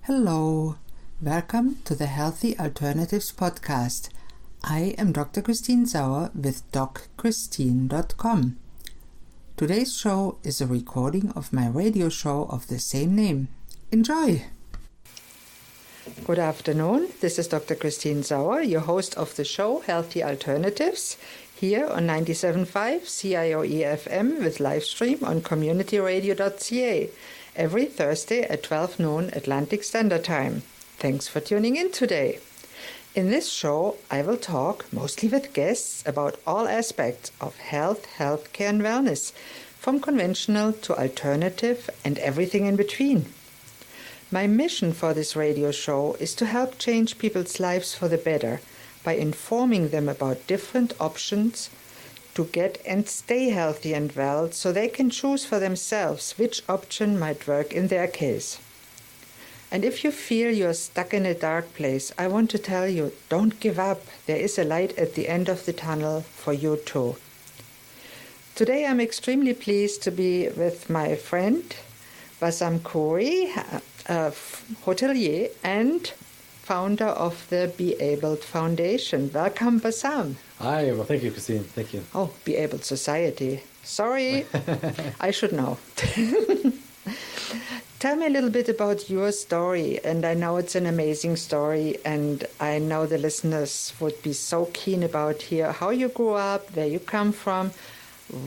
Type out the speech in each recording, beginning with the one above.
Hello, welcome to the Healthy Alternatives podcast. I am Dr. Christine Sauer with DocChristine.com. Today's show is a recording of my radio show of the same name. Enjoy! Good afternoon, this is Dr. Christine Sauer, your host of the show Healthy Alternatives, here on 97.5 CIOE FM with live stream on communityradio.ca. every Thursday at 12 noon Atlantic Standard Time. Thanks for tuning in today. In this show, I will talk, mostly with guests, about all aspects of health, healthcare and wellness, from conventional to alternative and everything in between. My mission for this radio show is to help change people's lives for the better by informing them about different options to get and stay healthy and well so they can choose for themselves which option might work in their case. And if you feel you're stuck in a dark place, I want to tell you, don't give up. There is a light at the end of the tunnel for you too. Today I'm extremely pleased to be with my friend Bassam Khoury, hotelier and founder of the Be Abled Foundation. Welcome, Bassam. Hi, well, thank you, Christine. Thank you. Oh, Be Abled Society. Sorry, I should know. Tell me a little bit about your story, and I know it's an amazing story, and I know the listeners would be so keen about hear how you grew up, where you come from,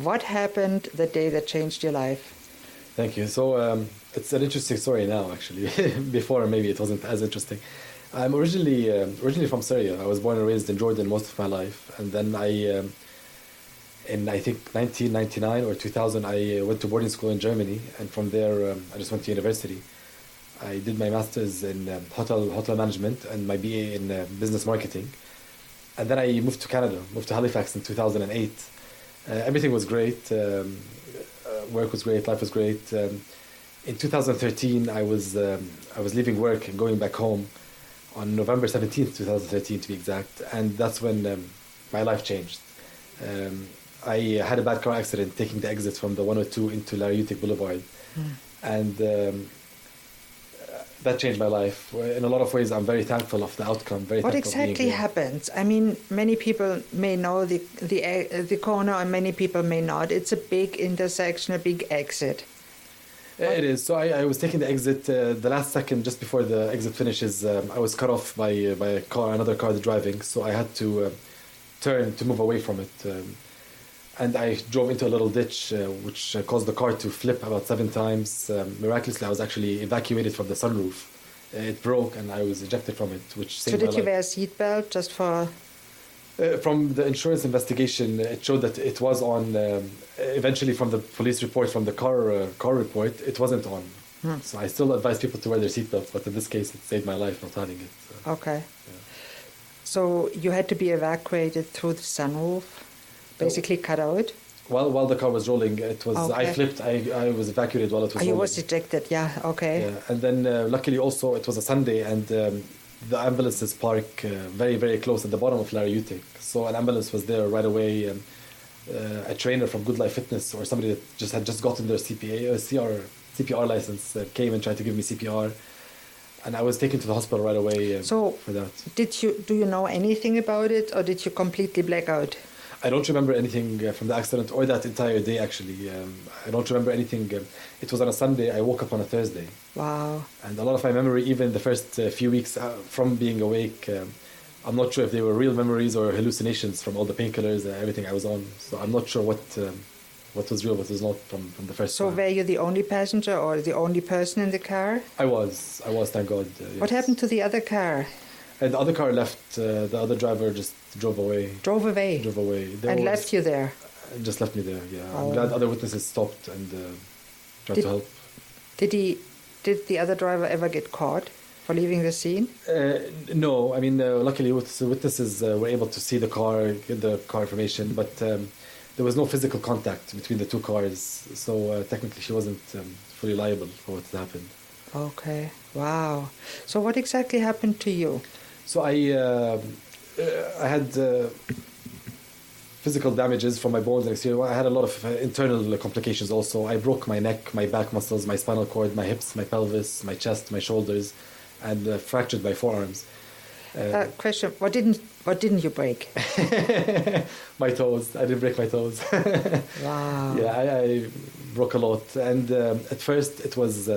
what happened the day that changed your life. Thank you. So it's an interesting story now, actually. Before, maybe it wasn't as interesting. I'm originally from Syria. I was born and raised in Jordan most of my life, and then in I think 1999 or 2000, I went to boarding school in Germany, and from there I just went to university. I did my master's in hotel management and my BA in business marketing, and then I moved to Canada, moved to Halifax in 2008. Everything was great, work was great, life was great. In 2013, I was leaving work and going back home on November 17th, 2013 to be exact, and that's when my life changed. I had a bad car accident taking the exit from the 102 into Larry Utic Boulevard, and that changed my life. In a lot of ways, I'm very thankful of the outcome. What exactly happens? I mean, many people may know the corner, and many people may not. It's a big intersection, a big exit. It is. So I was taking the exit. The last second, just before the exit finishes, I was cut off by a car, another car driving. So I had to turn to move away from it. And I drove into a little ditch, which caused the car to flip about 7 times. Miraculously, I was actually evacuated from the sunroof. It broke and I was ejected from it, which saved my life. So did you wear a seatbelt just for... From the insurance investigation, it showed that it was on. Eventually, from the police report, from the car report, it wasn't on. So I still advise people to wear their seatbelts, but in this case, it saved my life not having it. Okay. Yeah. So you had to be evacuated through the sunroof, basically cut out? While the car was rolling, it was. Okay. I flipped. I was evacuated while it was rolling. You was ejected, yeah. Okay. Yeah, and then luckily also it was a Sunday and. The ambulances park very, very close at the bottom of Larry Utic. So an ambulance was there right away. A trainer from Good Life Fitness or somebody that had just gotten their CPR license came and tried to give me CPR. And I was taken to the hospital right away for that. Do you know anything about it, or did you completely black out? I don't remember anything from the accident or that entire day, actually. I don't remember anything. It was on a Sunday. I woke up on a Thursday. Wow. And a lot of my memory, even the first few weeks from being awake, I'm not sure if they were real memories or hallucinations from all the painkillers and everything I was on. So I'm not sure what was real, what was not from the first time. So were you the only passenger or the only person in the car? I was, thank God. Yes. What happened to the other car? And the other car left. The other driver just drove away. Drove away? Drove away. And left you there? Just left me there, yeah. I'm glad other witnesses stopped and tried to help. Did the other driver ever get caught for leaving the scene? No. I mean, luckily witnesses were able to see the car, get the car information, but there was no physical contact between the two cars. So technically she wasn't fully liable for what happened. Okay. Wow. So what exactly happened to you? So I had physical damages from my bones and exterior. I had a lot of internal complications also. I broke my neck, my back muscles, my spinal cord, my hips, my pelvis, my chest, my shoulders. and fractured my forearms. Question: What didn't you break? My toes. I didn't break my toes. Wow. Yeah, I broke a lot, and at first it was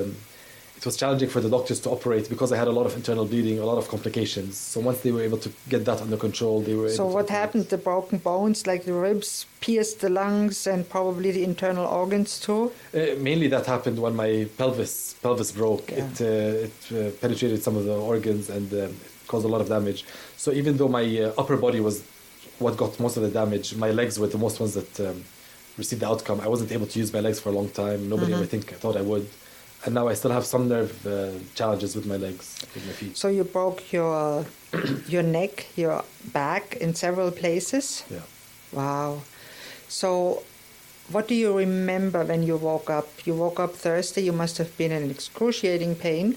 challenging for the doctors to operate because I had a lot of internal bleeding, a lot of complications. So once they were able to get that under control, they were able to. So what happened? The broken bones, like the ribs, pierced the lungs and probably the internal organs too? Mainly that happened when my pelvis broke. Yeah. It penetrated some of the organs and caused a lot of damage. So even though my upper body was what got most of the damage, my legs were the most ones that received the outcome. I wasn't able to use my legs for a long time. Nobody ever thought I would. And now I still have some nerve challenges with my legs, with my feet. So you broke your neck, your back in several places? Yeah. Wow. So what do you remember when you woke up? You woke up Thursday, you must have been in excruciating pain.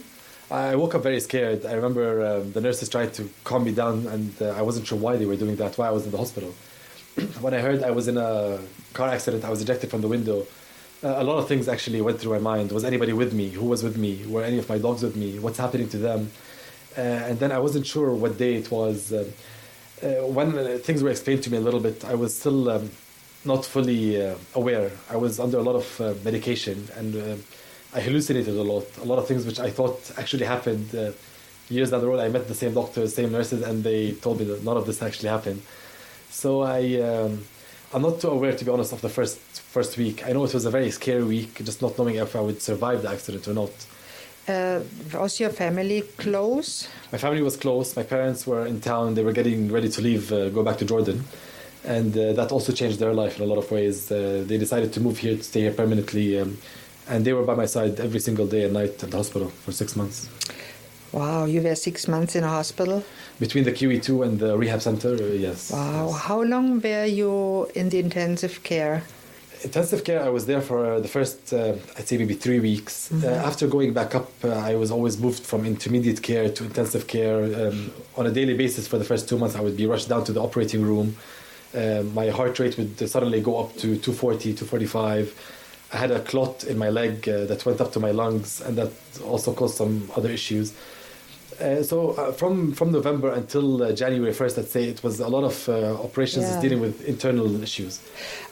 I woke up very scared. I remember the nurses tried to calm me down, and I wasn't sure why they were doing that, why I was in the hospital. When I heard I was in a car accident, I was ejected from the window, a lot of things actually went through my mind. Was anybody with me? Who was with me? Were any of my dogs with me? What's happening to them? And then I wasn't sure what day it was. When things were explained to me a little bit, I was still not fully aware. I was under a lot of medication, and I hallucinated a lot of things which I thought actually happened. Years down the road, I met the same doctors, same nurses, and they told me that none of this actually happened. So I'm not too aware, to be honest, of the first week. I know it was a very scary week, just not knowing if I would survive the accident or not. Was your family close? My family was close. My parents were in town. They were getting ready to leave, go back to Jordan. And that also changed their life in a lot of ways. They decided to move here, to stay here permanently. And they were by my side every single day and night at the hospital for 6 months. Wow, you were 6 months in a hospital? Between the QE2 and the rehab center, yes. Wow, yes. How long were you in the intensive care? Intensive care, I was there for the first, I'd say maybe 3 weeks. After going back up, I was always moved from intermediate care to intensive care. On a daily basis for the first 2 months, I would be rushed down to the operating room. My heart rate would suddenly go up to 240, 245. I had a clot in my leg that went up to my lungs, and that also caused some other issues. So from November until January 1st, I'd say it was a lot of operations dealing with internal issues.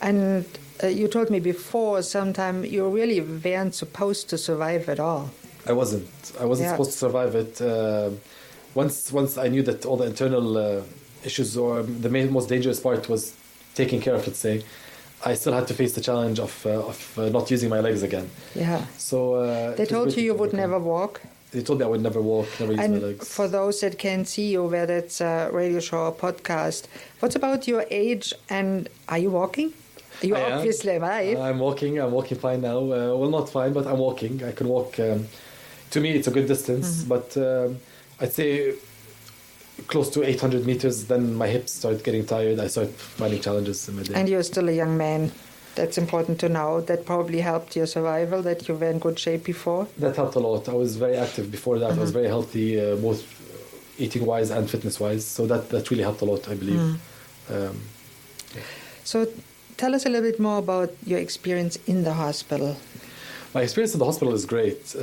And you told me before, sometime you really weren't supposed to survive at all. I wasn't supposed to survive it. Once I knew that all the internal issues, or the most dangerous part was taken care of, let's say, I still had to face the challenge of not using my legs again. Yeah. So they told you would never walk? They told me I would never walk, never use my legs. And for those that can see you, whether it's a radio show or podcast, what's about your age, and are you walking? You're obviously alive. I'm walking fine now. Well, not fine, but I'm walking. I can walk. To me, it's a good distance, but I'd say close to 800 meters, then my hips start getting tired. I start finding challenges in my day. And you're still a young man. That's important to know. That probably helped your survival, that you were in good shape before. That helped a lot. I was very active before that. I was very healthy, both eating-wise and fitness-wise. So that really helped a lot, I believe. So tell us a little bit more about your experience in the hospital. My experience in the hospital is great.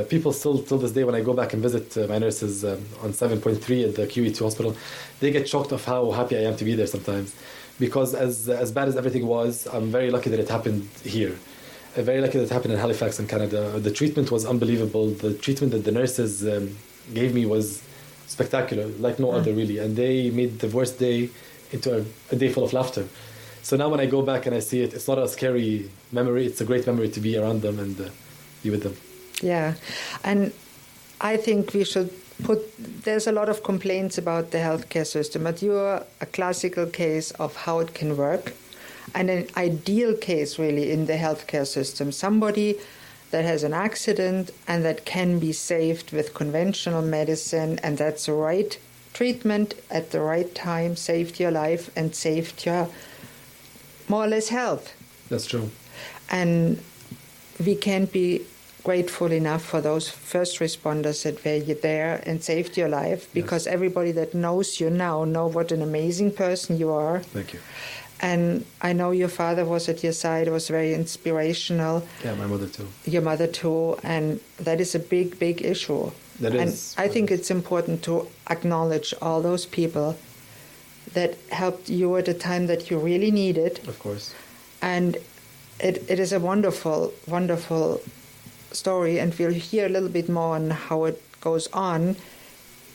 People still, till this day, when I go back and visit my nurses on 7.3 at the QE2 hospital, they get shocked of how happy I am to be there sometimes. Because as bad as everything was, I'm very lucky that it happened here. Very lucky that it happened in Halifax in Canada. The treatment was unbelievable. The treatment that the nurses gave me was spectacular, like no other really. And they made the worst day into a day full of laughter. So now when I go back and I see it, it's not a scary memory. It's a great memory to be around them and be with them. Yeah. And I think we should there's a lot of complaints about the healthcare system, but you're a classical case of how it can work, and an ideal case really in the healthcare system. Somebody that has an accident and that can be saved with conventional medicine, and that's the right treatment at the right time, saved your life and saved your more or less health. That's true. And we can't be grateful enough for those first responders that were there and saved your life, because everybody that knows you now know what an amazing person you are. Thank you. And I know your father was at your side, was very inspirational. Yeah, my mother too. Your mother too. And that is a big, big issue. That is. And I think it's important to acknowledge all those people that helped you at a time that you really needed. Of course. And it is a wonderful, wonderful story. And we'll hear a little bit more on how it goes on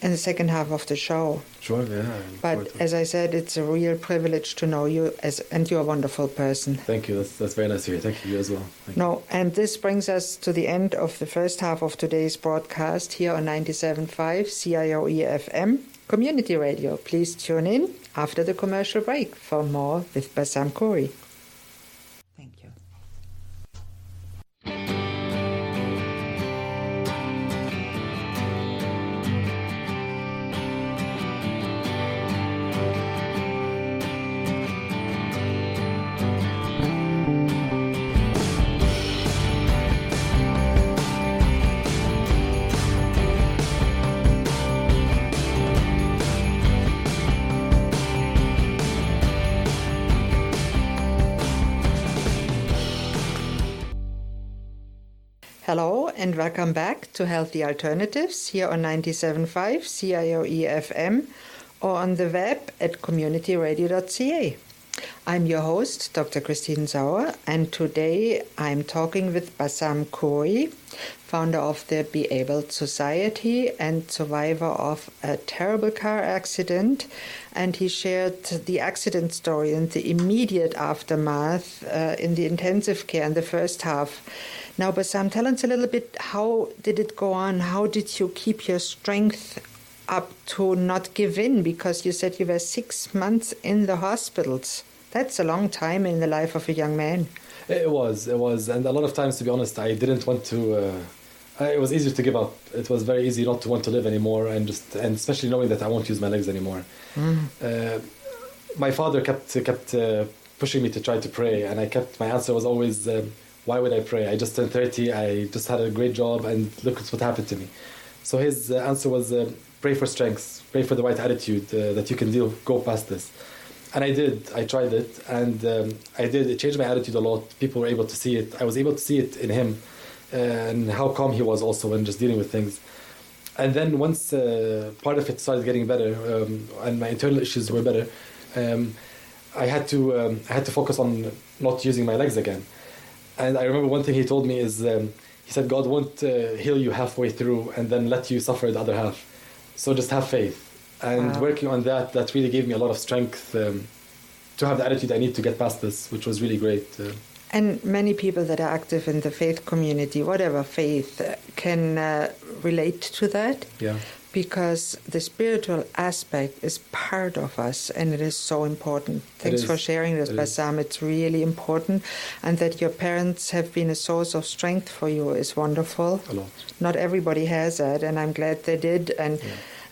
in the second half of the show. Sure, yeah. But as I said, it's a real privilege to know you, and you're a wonderful person. Thank you. That's very nice to hear. Thank you as well. No, and this brings us to the end of the first half of today's broadcast here on 97.5 CIOE FM Community Radio. Please tune in after the commercial break for more with Bassam Khoury. Thank you. Hello and welcome back to Healthy Alternatives here on 97.5 CIOE FM or on the web at communityradio.ca. I'm your host, Dr. Christine Sauer, and today I'm talking with Bassam Khoury, founder of the Be Able Society and survivor of a terrible car accident. And he shared the accident story and the immediate aftermath in the intensive care in the first half. Now, Bassam, tell us a little bit, how did it go on? How did you keep your strength up to not give in? Because you said you were 6 months in the hospitals. That's a long time in the life of a young man. It was. And a lot of times, to be honest, I didn't want to... it was easier to give up. It was very easy not to want to live anymore, and especially knowing that I won't use my legs anymore. My father kept pushing me to try to pray, and my answer was always... why would I pray? I just turned 30, I just had a great job, and look at what happened to me. So his answer was, pray for strength, pray for the right attitude, that you can go past this. And I did, I tried it, and I did. It changed my attitude a lot. People were able to see it. I was able to see it in him, and how calm he was also when just dealing with things. And then once part of it started getting better, and my internal issues were better, I had to focus on not using my legs again. And I remember one thing he told me is, he said, God won't heal you halfway through and then let you suffer the other half. So just have faith. And working on that really gave me a lot of strength to have the attitude I need to get past this, which was really great. And many people that are active in the faith community, whatever faith, can relate to that. Yeah. Because the spiritual aspect is part of us, and it is so important. Thanks for sharing this, Bassam. It's really important. And that your parents have been a source of strength for you is wonderful. A lot. Not everybody has that, and I'm glad they did. And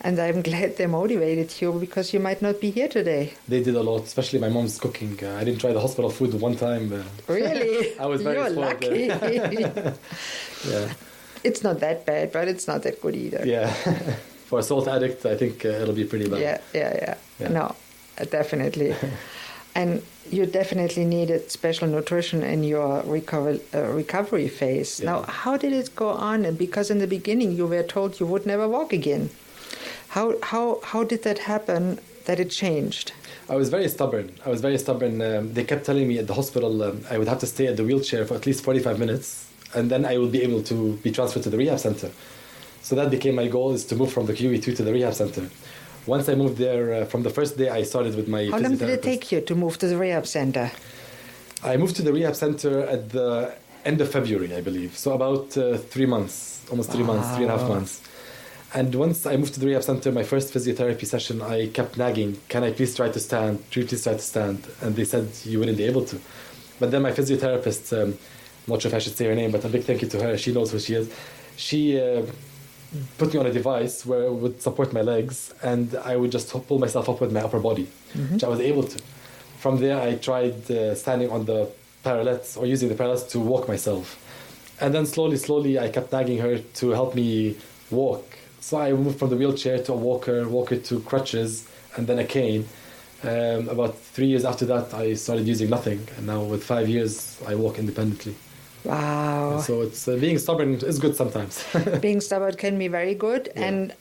I'm glad they motivated you, because you might not be here today. They did a lot, especially my mom's cooking. I didn't try the hospital food one time. Really? I was very You're spoiled. lucky. Yeah. It's not that bad, but it's not that good either. Yeah. For a salt addict, I think it'll be pretty bad. Yeah. No, definitely. And you definitely needed special nutrition in your recovery phase. Yeah. Now, how did it go on? And because in the beginning you were told you would never walk again. How did that happen that it changed? I was very stubborn. They kept telling me at the hospital I would have to stay at the wheelchair for at least 45 minutes, and then I would be able to be transferred to the rehab center. So that became my goal, is to move from the QE2 to the rehab center. Once I moved there, from the first day I started with my physiotherapist. How long did it take you to move to the rehab center? I moved to the rehab center at the end of February, I believe. So about 3 months, almost 3 months, 3.5 months. And once I moved to the rehab center, my first physiotherapy session, I kept nagging, can I please try to stand? Please try to stand. And they said you wouldn't be able to. But then my physiotherapist, I'm not sure if I should say her name, but a big thank you to her. She knows who she is. She put me on a device where it would support my legs, and I would just pull myself up with my upper body, which I was able to. From there, I tried standing on the parallettes or using the parallettes to walk myself. And then slowly, I kept nagging her to help me walk. So I moved from the wheelchair to a walker to crutches, and then a cane. About 3 years after that, I started using nothing, and now with 5 years, I walk independently. Wow. So it's being stubborn is good sometimes. Being stubborn can be very good, and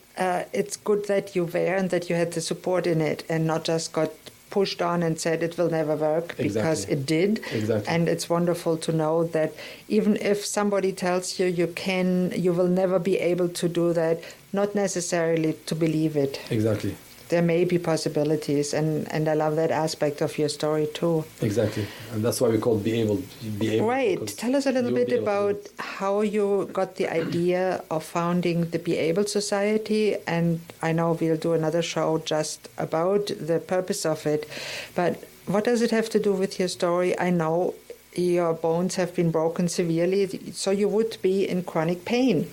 it's good that you were and that you had the support in it and not just got pushed on and said it will never work, because it did. Exactly. And it's wonderful to know that even if somebody tells you you will never be able to do that, not necessarily to believe it. Exactly. There may be possibilities, and I love that aspect of your story too. Exactly, and that's why we call Be Able. Right. Tell us a little bit about how you got the idea of founding the Be Able Society, and I know we'll do another show just about the purpose of it, but what does it have to do with your story? I know your bones have been broken severely, so you would be in chronic pain.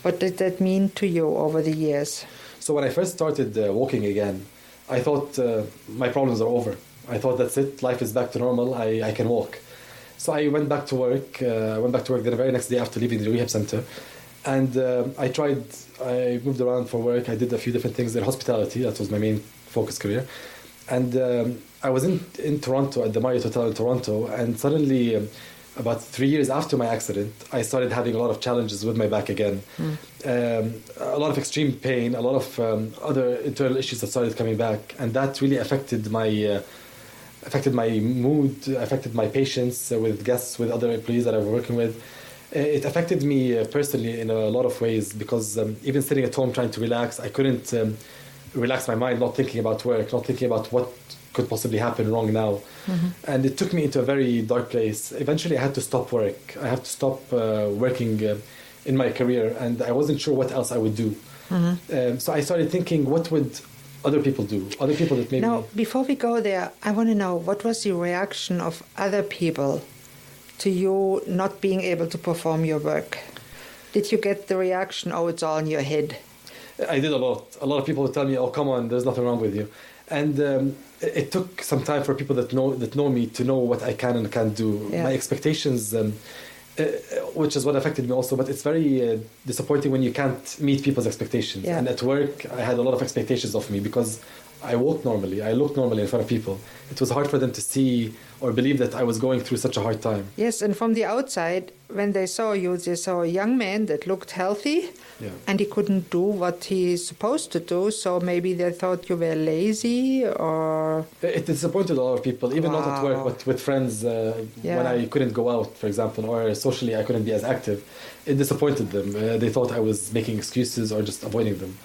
What did that mean to you over the years? So when I first started walking again, I thought my problems are over. I thought that's it, life is back to normal, I can walk. So I went back to work. I went back to work the very next day after leaving the rehab center. And I moved around for work. I did a few different things in hospitality. That was my main focus career. And I was in Toronto, at the Marriott Hotel in Toronto, and suddenly, about 3 years after my accident, I started having a lot of challenges with my back again. A lot of extreme pain, a lot of other internal issues that started coming back, and that really affected my mood, affected my patience with guests, with other employees that I was working with. It affected me personally in a lot of ways, because even sitting at home trying to relax, I couldn't relax my mind, not thinking about work, not thinking about what could possibly happen wrong now. And it took me into a very dark place. Eventually I had to stop work. I had to stop working in my career, and I wasn't sure what else I would do. So I started thinking, what would other people do? Other people that maybe... Now, before we go there, I want to know, what was the reaction of other people to you not being able to perform your work? Did you get the reaction, oh, it's all in your head? I did a lot. A lot of people would tell me, oh, come on, there's nothing wrong with you. And it took some time for people that know me to know what I can and can't do. My expectations, which is what affected me also, but it's very disappointing when you can't meet people's expectations. And at work, I had a lot of expectations of me because I walked normally, I looked normally in front of people. It was hard for them to see or believe that I was going through such a hard time. Yes, and from the outside, when they saw you, they saw a young man that looked healthy, and he couldn't do what he's supposed to do, so maybe they thought you were lazy, or... It disappointed a lot of people, even not at work, but with friends, when I couldn't go out, for example, or socially I couldn't be as active. It disappointed them. They thought I was making excuses or just avoiding them.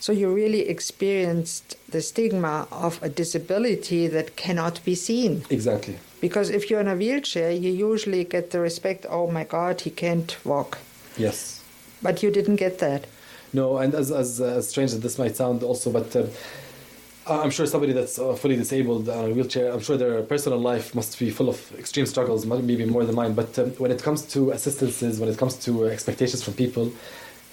So you really experienced the stigma of a disability that cannot be seen. Exactly. Because if you're in a wheelchair, you usually get the respect, oh my God, he can't walk. Yes. But you didn't get that. No, and as strange as this might sound also, but I'm sure somebody that's fully disabled on a wheelchair, I'm sure their personal life must be full of extreme struggles, maybe more than mine. But when it comes to assistances, when it comes to expectations from people,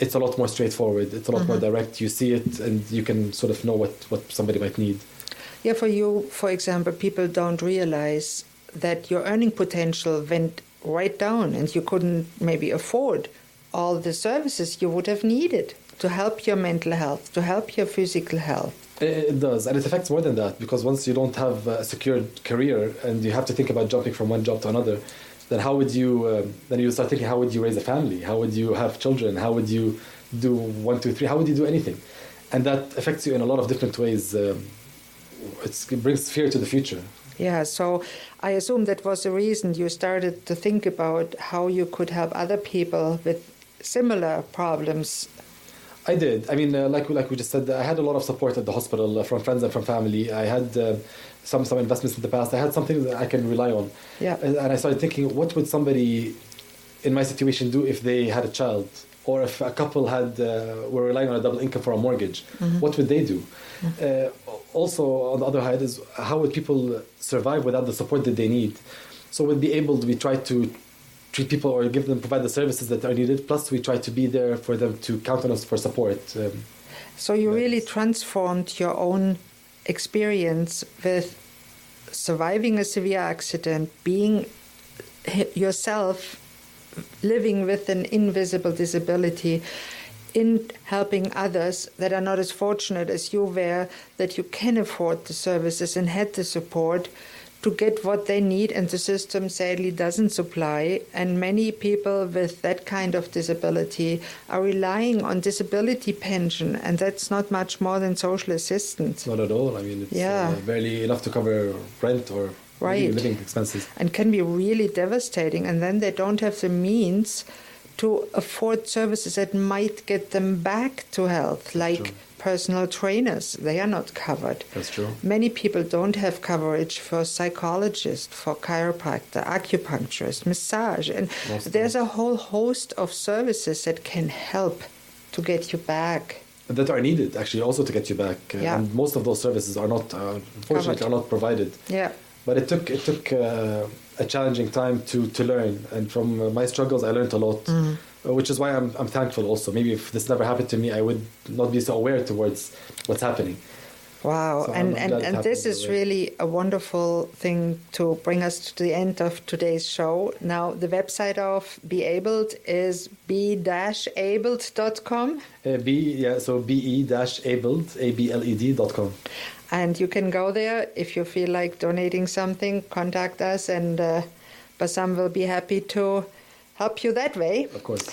it's a lot more straightforward. It's a lot more direct. You see it and you can sort of know what somebody might need. Yeah, for you, for example, people don't realize that your earning potential went right down and you couldn't maybe afford all the services you would have needed to help your mental health, to help your physical health. It does, and it affects more than that, because once you don't have a secured career and you have to think about jumping from one job to another, then how would you, then you start thinking, how would you raise a family? How would you have children? How would you do 1, 2, 3? How would you do anything? And that affects you in a lot of different ways. It brings fear to the future. Yeah, so I assume that was the reason you started to think about how you could help other people with similar problems. I did. I mean, like we just said, I had a lot of support at the hospital from friends and from family. I had some investments in the past. I had something that I can rely on. Yeah. And I started thinking, what would somebody in my situation do if they had a child? Or if a couple were relying on a double income for a mortgage? What would they do? Also, on the other hand, is how would people survive without the support that they need? So with Be Able, we try to treat people or provide the services that are needed. Plus, we try to be there for them to count on us for support. So you really transformed your own experience with surviving a severe accident, being yourself living with an invisible disability in helping others that are not as fortunate as you were, that you can afford the services and had the support to get what they need, and the system sadly doesn't supply. And many people with that kind of disability are relying on disability pension, and that's not much more than social assistance. Not at all. I mean, it's barely enough to cover rent or living expenses. And can be really devastating. And then they don't have the means to afford services that might get them back to health, like personal trainers. They are not covered. That's true. Many people don't have coverage for psychologists, for chiropractor, acupuncturist, massage. And there's a whole host of services that can help to get you back. That are needed, actually, also to get you back. And most of those services are not, unfortunately, are not provided. Yeah. But it took a challenging time to learn. And from my struggles, I learned a lot. Which is why I'm thankful also. Maybe if this never happened to me, I would not be so aware towards what's happening. Wow. So and this is way. really a wonderful thing to bring us to the end of today's show. Now, the website of Be Abled is be-abled.com. So be-abled, abled.com. And you can go there if you feel like donating something, contact us, and Bassam will be happy to help you that way. Of course.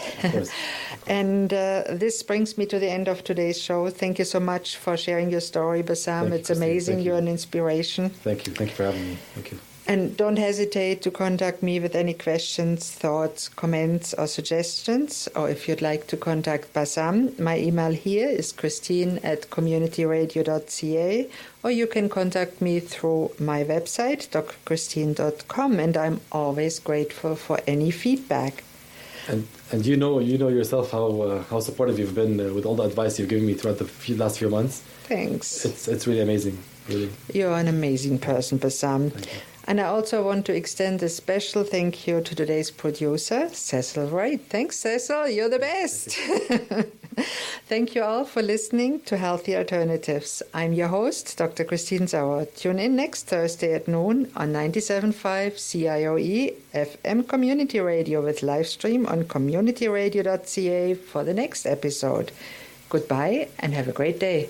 And this brings me to the end of today's show. Thank you so much for sharing your story, Bassam. It's amazing. You're an inspiration. Thank you. Thank you for having me. Thank you. And don't hesitate to contact me with any questions, thoughts, comments, or suggestions. Or if you'd like to contact Bassam, my email here is christine@communityradio.ca, or you can contact me through my website, drchristine.com, and I'm always grateful for any feedback. And you know yourself how supportive you've been with all the advice you've given me throughout the last few months. Thanks. It's really amazing, really. You're an amazing person, Bassam. Thank you. And I also want to extend a special thank you to today's producer, Cecil Wright. Thanks, Cecil. You're the best. Thank you all for listening to Healthy Alternatives. I'm your host, Dr. Christine Sauer. Tune in next Thursday at noon on 97.5 CIOE FM Community Radio with live stream on communityradio.ca for the next episode. Goodbye and have a great day.